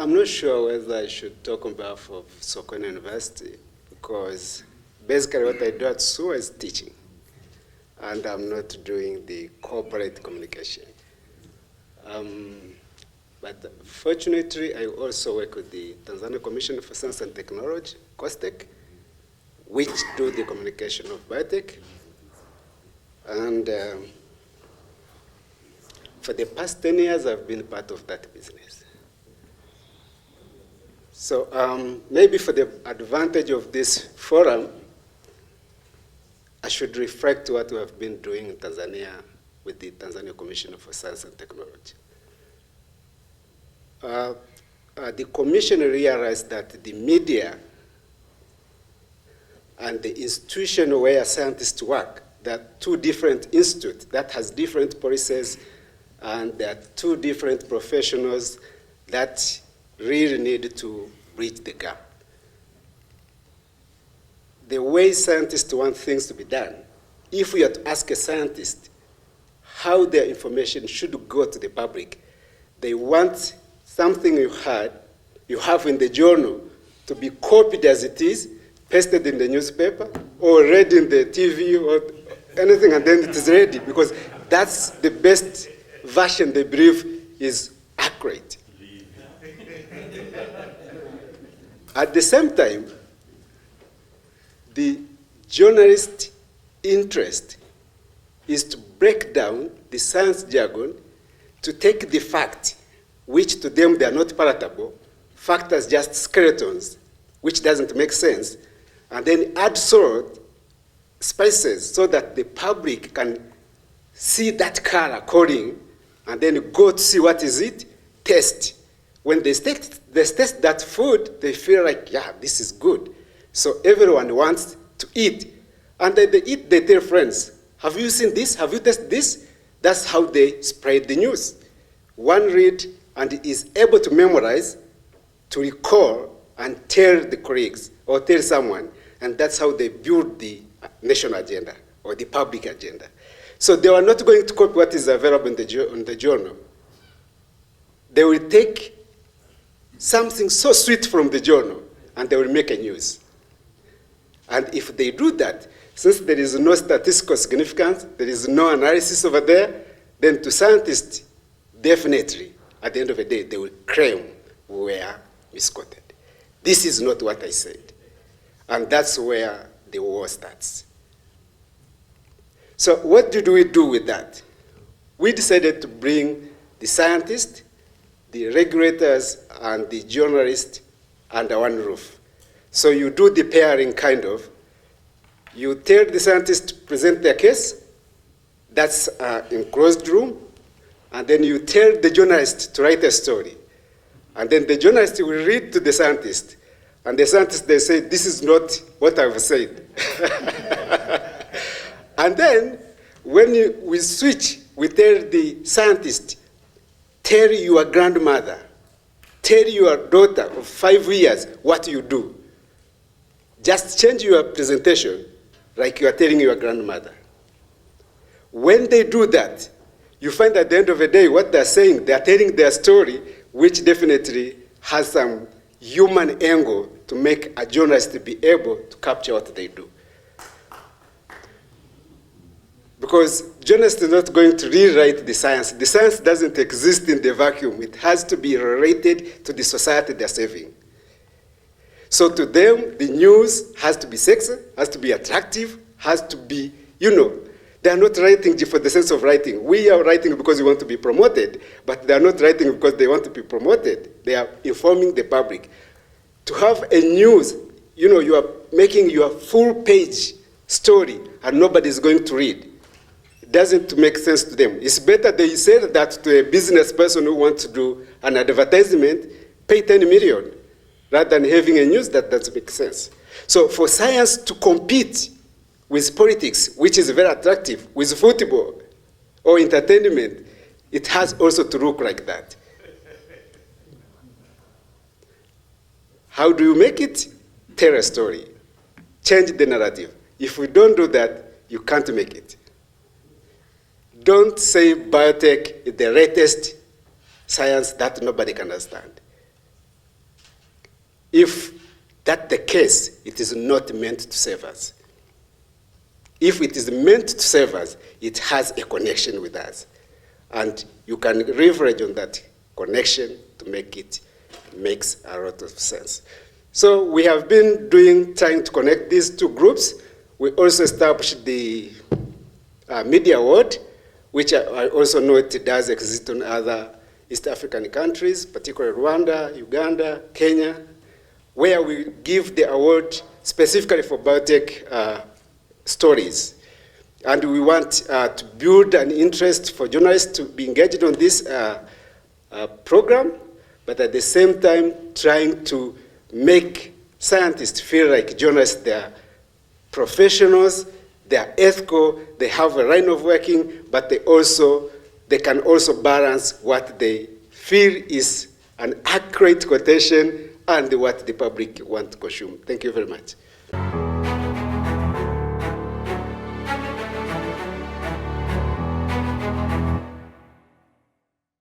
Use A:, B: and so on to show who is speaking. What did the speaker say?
A: I'm not sure whether I should talk on behalf of Sokoine University, because basically what I do at SUA is teaching, and I'm not doing the corporate communication. But fortunately, I also work with the Tanzania Commission for Science and Technology, COSTECH, which do the communication of biotech. And for the past 10 years, I've been part of that business. So maybe for the advantage of this forum, I should reflect what we have been doing in Tanzania with the Tanzania Commission for Science and Technology. The commission realized that the media and the institution where scientists work, there are two different institutes that has different policies, and there are two different professionals that really need to bridge the gap. The way scientists want things to be done, if we are to ask a scientist how their information should go to the public, they want something you have in the journal to be copied as it is, pasted in the newspaper, or read in the TV or anything, and then it is ready, because that's the best version they believe is accurate. At the same time, the journalist's interest is to break down the science jargon, to take the fact, which to them they are not palatable, fact as just skeletons, which doesn't make sense, and then add salt, spices, so that the public can see that color coding, and then go to see what is it, taste. When they taste that food, they feel like, yeah, this is good. So everyone wants to eat. And then they eat, they tell friends, have you seen this? Have you tasted this? That's how they spread the news. One read and is able to memorize, to recall, and tell the colleagues or tell someone. And that's how they build the national agenda or the public agenda. So they are not going to copy what is available in the journal. They will take something so sweet from the journal, and they will make a news. And if they do that, since there is no statistical significance, there is no analysis over there, then to scientists, definitely, at the end of the day, they will claim we were misquoted. This is not what I said. And that's where the war starts. So what did we do with that? We decided to bring the scientists, the regulators, and the journalists under one roof. So you do the pairing, kind of. You tell the scientists to present their case. That's in closed room. And then you tell the journalist to write a story. And then the journalist will read to the scientist. And the scientist, they say, this is not what I've said. And then when we switch, we tell the scientist, tell your grandmother, tell your daughter of 5 years what you do. Just change your presentation like you are telling your grandmother. When they do that, you find at the end of the day what they're saying, they're telling their story, which definitely has some human angle to make a journalist be able to capture what they do. Because journalists are not going to rewrite the science. The science doesn't exist in the vacuum. It has to be related to the society they're serving. So to them, the news has to be sexy, has to be attractive, has to be, they are not writing for the sense of writing. We are writing because we want to be promoted, but they are not writing because they want to be promoted. They are informing the public. To have a news, you are making your full page story and nobody is going to read. It doesn't make sense to them. It's better they say that to a business person who wants to do an advertisement, pay 10 million, rather than having a news that doesn't make sense. So for science to compete with politics, which is very attractive, with football or entertainment, it has also to look like that. How do you make it? Tell a story. Change the narrative. If we don't do that, you can't make it. Don't say biotech is the latest science that nobody can understand. If that's the case, it is not meant to serve us. If it is meant to serve us, it has a connection with us. And you can leverage on that connection to make it makes a lot of sense. So we have been trying to connect these two groups. We also established the Media Award, which I also know it does exist in other East African countries, particularly Rwanda, Uganda, Kenya, where we give the award specifically for biotech stories. And we want to build an interest for journalists to be engaged on this program, but at the same time trying to make scientists feel like journalists, they are professionals, they are ethical, they have a line of working, but they can also balance what they feel is an accurate quotation and what the public want to consume. Thank you very much.